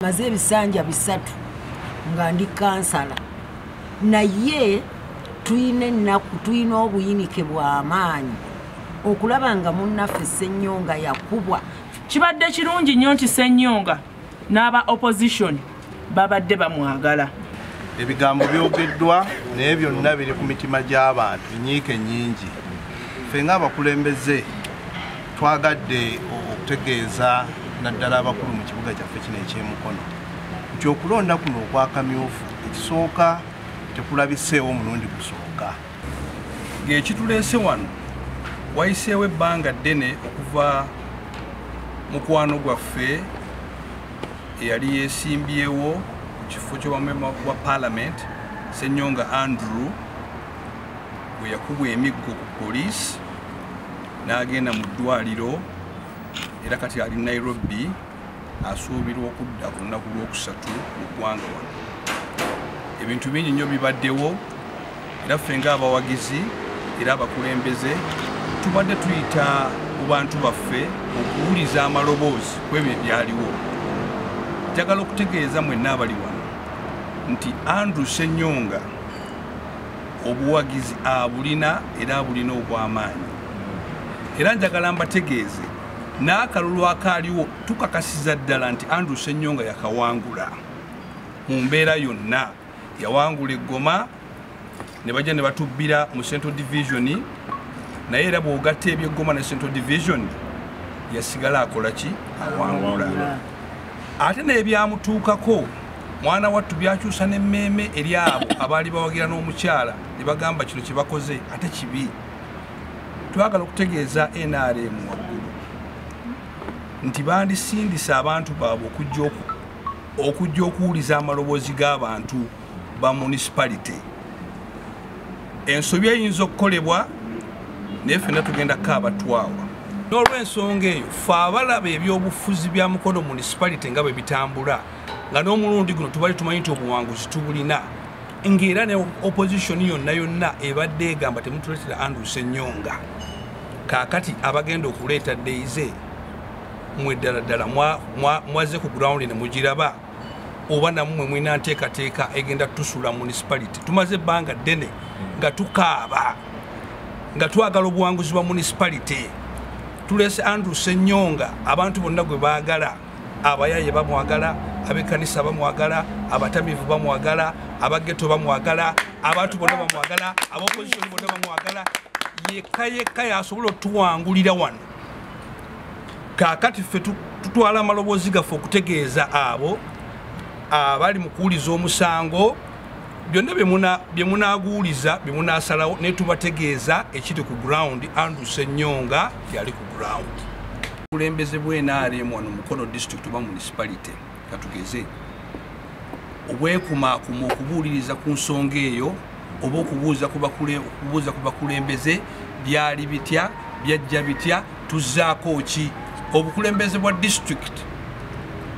Maze ebisanja bisatu nga ndi kansala naye tuyina obuyinike bw'amaanyi okulaba nga munnaffe Ssennyonga yakubwa. Kibadde kirungi nnyo nti Ssennyonga n'aba opposition babadde bamwagala. Ebigambo byogeddwa naye byonna biri ku mitima gy'abantu nyiike nnyingi. Ffe ng'abakulembeze twagadde okutegeeza naddala abakulu mu kibuga kyaffe kino eky'Emukono nti okulonda kuno okwakamyufu ekisooka tekulabiseewo omulundi gusooka. Ng'ekituleese wano wayiseewo ebbanga ddene okuva mukwano gwaffe eyali yeesimbyewo ku kifo ky'obwamemba bwa Parliament Ssennyonga Andrew bwe yakubwa emiggo ku poliisi n'agenda mu ddwaliro era kati ali Nairobi asuubirwa okudda ku lunaku lwokusatu mu ggwanga wano. Ebintu bingi nnyo bibaddewo era ffe ng'abawagizi era abakulembeze tubadde tuyita mu bantu baffe okuwuliza amaloboozi ku ebyo ebyaliwo. Njagala okutegeeza mwenna abali wano nti Andrew Ssennyonga obuwagizi abulina era abulina obw'amaanyi. Era njagala mbategeeze n'akalulu akaaliwo tukakasiza ddala nti Andrew Ssennyonga yakawangula mu mbeera yonna. Yawangula eggoma ne bajja ne batubbira mu Central Division, naye era bw'ogatta ebyeggoma ne Central Division yasigala akola ki? Awangula. Ate n'ebyamutuukako mwana wattu byakyusa n'emmeeme eri abo abaali bawagira n'omukyala ne bagamba kino kye bakoze ate kibi. Twagala okutegeeza NRM waggulu nti bandisindisa abantu baabwe okujja okuwuliza amaloboozi g'abantu ba municipality. Ensobi eyinza okukolebwa naye ffenna tugenda kaabatwawa. N'olw'ensonga eyo ffe abalaba ebyobufuzi bya Mukono municipality nga bwe bitambula nga n'omulundi guno tubali tumanyi nti obuwanguzi tubulina ng'era ne opposition yonna ebadde egamba temutuleetera Andrew Ssennyonga. Kaakati abagenda okuleeta ddeyize mwe ddala mwaze ku ground ne mugiraba oba nammwe mwina nteekateeka egenda tusula municipality. Tumaze ebbanga ddene nga tukaaba nga twagala obuwanguzi bwa municipality. Tuleese Andrew Ssennyonga abantu bonna gwe baagala, abayaye bamwagala, ab'ekkanisa bamwagala, abatamiivu bamwagala, abageto bamwagala, abantu bonna bamwagala, ab'opposition bonna bamwagala. Yekka yasobola otuwangulira wano. Kaakati ffe tutwala amaloboozi gaffe okutegeeza abo abali mu kuwuliza omusango byonna bye munaaguwuliza bye munaasalawo ne tubategeeza ekiri ku ground. Andrew Ssennyonga yali ku ground. Obukulembeze bwe NRM wano Mukono district oba municipality katugeze obwekumaakuma okubuuliriza ku nsonga eyo oba okubuuza ku bakulembeze byali bitya byajja bitya tuzzaako ki. Obukulembeze bwa district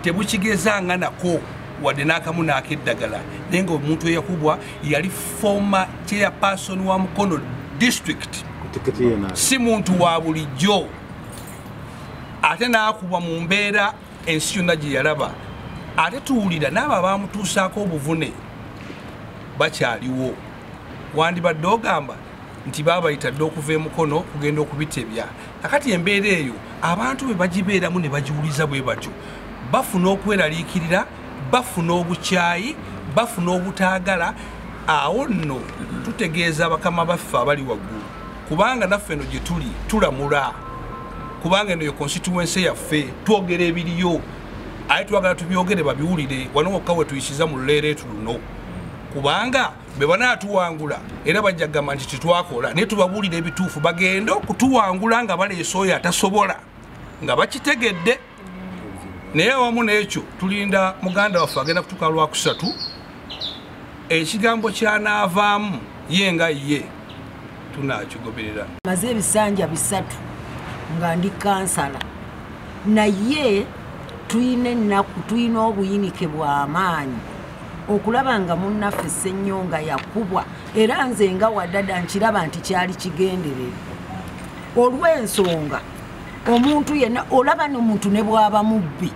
tebukigezanga nako wadde n'akamu n'akeddagala naye ng'omuntu eyakubwa yali former chairperson wa Mukono district, si muntu wa bulijjo. Ate n'akubwa mu mbeera ensi yonna gye yalaba. Ate tuwulira n'abo abamutuusaako obuvune bakyaliwo. Wandibadde ogamba nti baabayita dde okuva e Mukono kugenda okubitebya. Kakati embeera eyo abantu bwe bagibeeramu ne bagiwuliza bwe batyo bafuna okweraliikirira, bafuna obukyayi, bafuna obutaagala. Awo nno tutegeeza bakama baffe abali waggulu kubanga naffe eno gye tuli tulamula, kubanga eno yo constituency yaffe twogera ebiriyo aye twagala tubyogere babiwulire wano wokka we tuyisiza mu luleereetu luno kubanga be banaatuwangula era bajja kugamba nti titwakola naye tubabuulira ebituufu bagende okutuwangula nga baleese oyo atasobola nga bakitegedde. Naye awamu n'ekyo tulinda muganda waffe agenda kutuuka lwakusatu ekigambo kyanaavaamu ye nga ye tunaakigoberera. Maze ebisanja bisatu nga ndi kansala naye tuyina obuyinike bw'amaanyi okulaba nga munnaffe Ssennyonga yakubwa era nze nga waddada nkiraba nti kyali kigenderere. Olw'ensonga omuntu yenna olaba n'omuntu ne bw'aba mubbi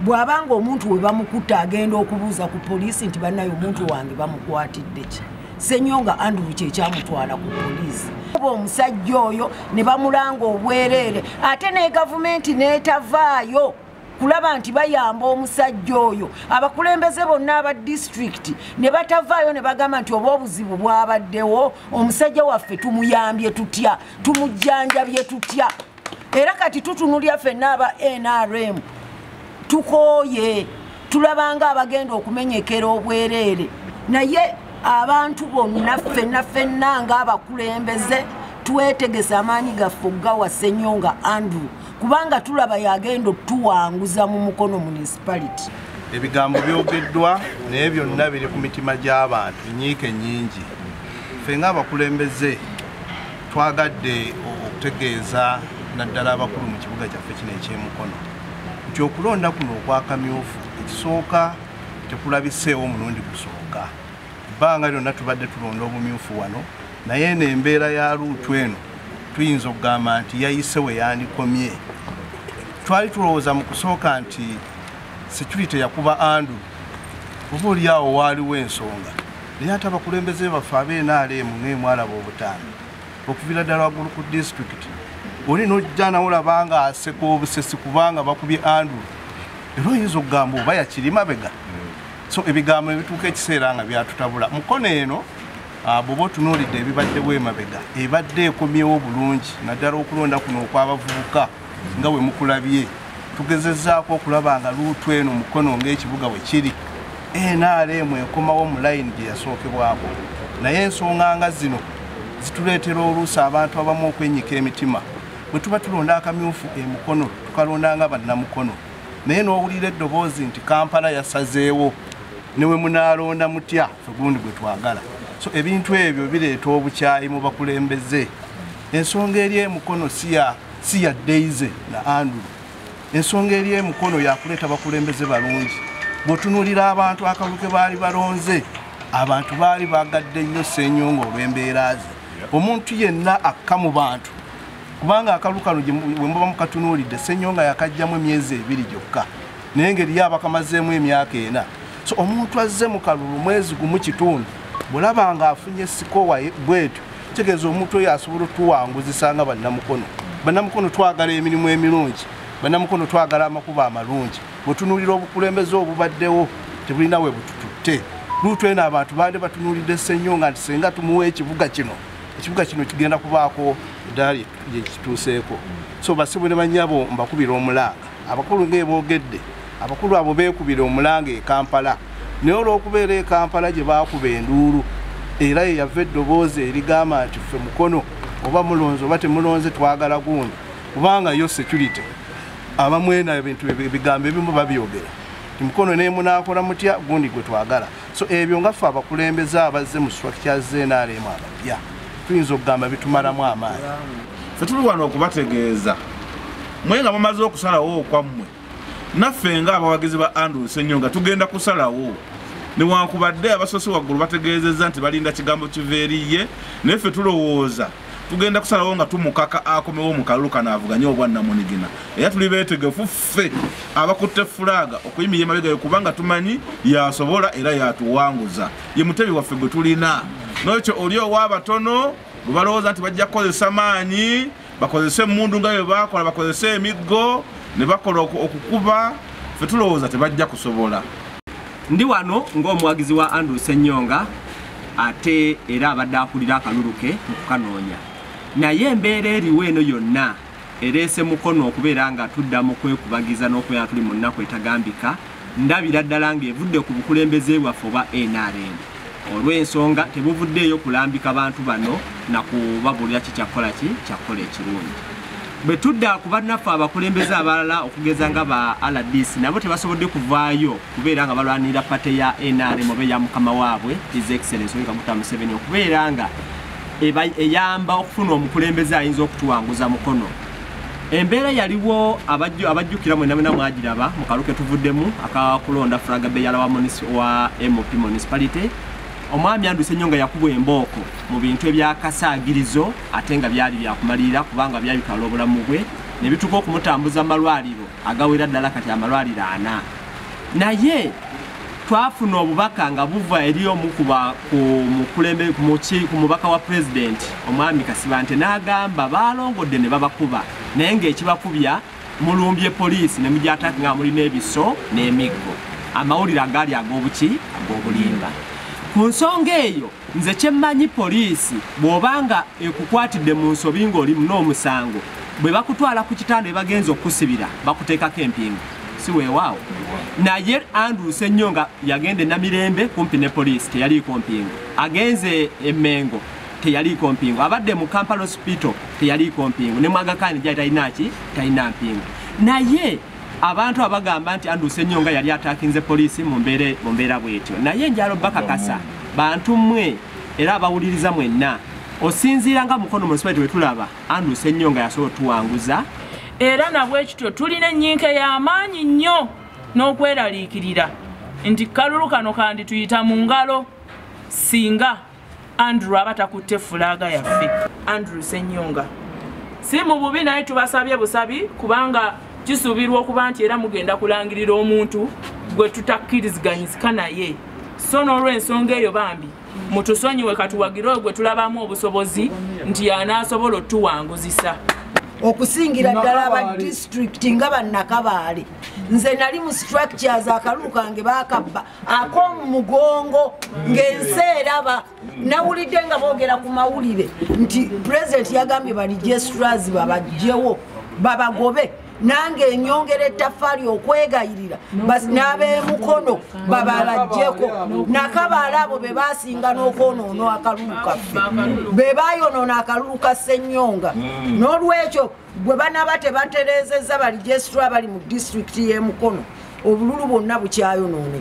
bw'abanga omuntu we bamukutta agenda okubuuza ku poliisi nti bannayo omuntu wange bamukwatidde ki Ssenyonga Andrew kyekyamutwala ku poliisi omusajja oyo ne bamulanga obwereere ate ne gavumenti n'etavaayo kulaba nti bayamba omusajja oyo abakulembeze bonna aba disitulikiti ne batavaayo ne bagamba nti oba obuzibu bwabaddewo omusajja waffe tumuyambye tutya tumujjanjabye tutya era kati tutunulya ffenna aba NRM tukooye tulabanga abagenda okumenyekera obwereere naye abantu bonna ffenna ng'abakulembeze twetegese amaanyi gaffe gawa Ssenyonga Andrew kubanga tulaba yagenda tuwanguza mu Mukono municipality. Ebigambo byogeddwa naye byonna biri ku mitima gy'abantu nyiike nnyingi. Ffe ng'abakulembeze twagadde okutegeeza naddala abakulu mu kibuga kyaffe kino eky'emukono nti okulonda kuno okwakamyufu ekisooka tekulabiseewo omulundi gusooka ebbanga lyonna tubadde tulonda obumyufu wano naye n'embeera ya luutu eno tuyinza okugamba nti yayise we yandikomye. Twali tulowooza mu kusooka nti security yakuba Andrew oba oliawo waaliwo ensonga naye ate abakulembeze baffe ab'NRM ng'emwalaba obutaano okuviira ddala waggulu ku disitulikiti oli n'ojja nawe olabanga aseka obusesi kubanga bakubye Andrew era oyinza okugamba oba yakiri mabega. So ebigambo ebituuka ekiseera nga byatutabula Mukono eno bw'oba otunuulidde ebibaddewo emabega ebadde ekomyewo bulungi naddala okulonda kuno okw'abavubuka nga bwe mukulabye tugezezzaako okulaba nga luutu eno Mukono ng'ekibuga bwe kiri NRM ekomawo mu layini gye yasookebwako naye ensonga nga zino zituleetera oluusi abantu abamu okwenyika emitima bwe tuba tulonda akamyufu Mukono tukalondanga bannamukono naye n'owulira eddoboozi nti Kampala yasazeewo newe munaalonda mutya ffe gundi gwe twagala. So ebintu ebyo bireeta obukyayi mu bakulembeze. Ensonga eri Mukono si ya Daisy na Andrew. Ensonga eri Mukono yakuleeta bakulembeze balungi. Bw'otunuulira abantu akalulu ke baali balonze abantu baali bagadde nnyo Ssenyonga olw'embeera ze. Omuntu yenna akka mu bantu kubanga akalulu kano bwe muba mukatunuulidde Ssenyonga yakajjamu emyezi 2 gyokka naye engeri yabakamazeemu emyaka 4. So omuntu azze mu kalulu mwezi gumu kitundu bulaba nga afunye sikowa bwetyo kitegeeza omuntu oyo asobola otuwanguzisa nga bannamukono. Bannamukono twagala emirimu emirungi, bannamukono twagala amakubo amalungi. Bwetunuulira obukulembeze obubaddewo tebulina we butututte. Luutu eno abantu baadde batunuulidde Ssenyonga nti senga tumuwa ekibuga kino kigenda kubaako eddaali gye kituuseeko. So basibwe ne bannyabo mbakubira omulanga abakulu ng'eboogedde abakulu abo beekubira omulanga e Kampala naye olw'okubeera e Kampala gye baakuba enduulu era ye yava eddoboozi erigamba nti ffe Mukono oba mulonze oba temulonze twagala gundi kubanga yo security abamwena ebintu ebigambo ebimu babyogera ti Mukono ne munaakola mutya gundi gwe twagala. So ebyo nga ffe abakulembeze abazze mu structure z'NRM abapya tuyinza okugamba bitumalamu amaanyi. Ffe tuli wano okubategeeza mwe nga mumaze okusalawo okwammwe naffe nga abawagizi ba Andrew Ssenyonga tugenda kusalawo newankubadde abasoose waggulu bategeezezza nti balinda kigambo kiveeriye naye ffe tulowooza tugenda kusalawo nga tumukaka akomewo mu kalulu kano avuganye obwannamunigina era tuli beetegefu ffe abakutte fulaaga okuyimira emabega kubanga tumanyi yasobola era yatuwanguza ye mutebi waffe gwe tulina n'ekyo oli ow'abatono bwe balowooza nti bajja kukozesa maanyi bakozese emmundu nga bwe baakola bakozese emiggo ne bakola okukuba ffe tulowooza tebajja kusobola. Ndi wano ng'omuwagizi wa Andrew Ssenyonga ate era abadde akulira akalulu ke mu kukanoonya naye embeera eriwo eno yonna ereese Mukono okubeera nga tuddamu kwekubagiza n'okubeera tuli mu nnaku etagambika ndabira ddala ng'evudde ku bukulembeze bwaffe oba NRM olw'ensonga tebuvuddeeyo kulambika bantu bano na kubabuulira kikyakola ekirungi. Bwe tudda ku bannaffe abakulembeze abalala okugeza nga ba RDC nabo tebasobodde kuvaayo kubeera nga balwanirira pate ya NRM oba eya mukama waabwe His Excellency Kaguta Museveni okubeera nga eyamba okufuna omukulembeze ayinza okutuwanguza Mukono. Embeera yaliwo abajjukira mwenna mwagiraba mu kaluke tuvuddemu akakulonda Fulaga Beyala wa MP Municipality. Omwami Andrew Ssenyonga yakubwa embooko mu bintu ebyakasaagirizo ate nga byali byakumalirira kubanga byabikala obulamu bwe ne bituuka okumutambuza amalwaliro agawera ddala kati amalwaliro 4. naye twafuna obubaka nga buva eri omu ku mubaka wa president omwami Kasibante n'agamba balongodde ne babakuba naye ng'ekibakubya mulumbye poliisi ne mujataki nga mulina ebiso n'emiggo amawulire agaali ag'obulimba ku nsonga eyo nze kyemmanyi poliisi bw'obanga ekukwatidde mu nsobi ng'oli n'omusango bwe bakutwala ku kitanda ebagenza okusibira bakuteekako empingu si weewaawo naye Andrew Ssenyonga yagenda Namirembe kumpi ne poliisi teyaliiko mpingu agenze Emmengo teyaliiko mpingu abadde mu Kampala Hospital teyaliiko mpingu ne Mwagakani gyali talina mpingu naye abantu abagamba nti Andrew Ssenyonga yali atakinze poliisi mu mbeera bwetyo naye njalo bakakasa bantu mmwe era abawuliriza mwenna osinziira nga Mukono municipality bwe tulaba Andrew Ssenyonga yasobola tuwanguza era nabwe kityo tulina ennyinke y'amaanyi nnyo n'okweraliikirira nti kalulu kano kandi tuyita mu ngalo singa Andrew aba takutte fulaaga yaffe. Andrew Ssenyonga si mu bubi naye tubasabye busabi kubanga kisuubirwa okuba nti era mugenda kulangirira omuntu gwe tutakkiriziganyizika naye so n'olw'ensonga eyo bambi mutusonyiwe katuwagire gwe tulabamu obusobozi nti yanaasobola otuwanguzisa okusingira ddala aba district nga bannakabaale nze nali mu structures akalulu kange bakabba ak'omu mugongo ng'ensi eraba nawulidde nga boogera ku mawulire nti president yagambye baregistrars babajjewo babagobe nange enyongera ettaffaali okwegayirira n'ab'emukono bababajjeko nakabaala abo be basinga n'okwonoona akalulu kaffe be bayonoona akalulu ka Ssenyonga n'olwekyo bwe banaba tebatereezezza baregistra bali mu disitulikiti y'emukono obululu bwonna bukyayonoone.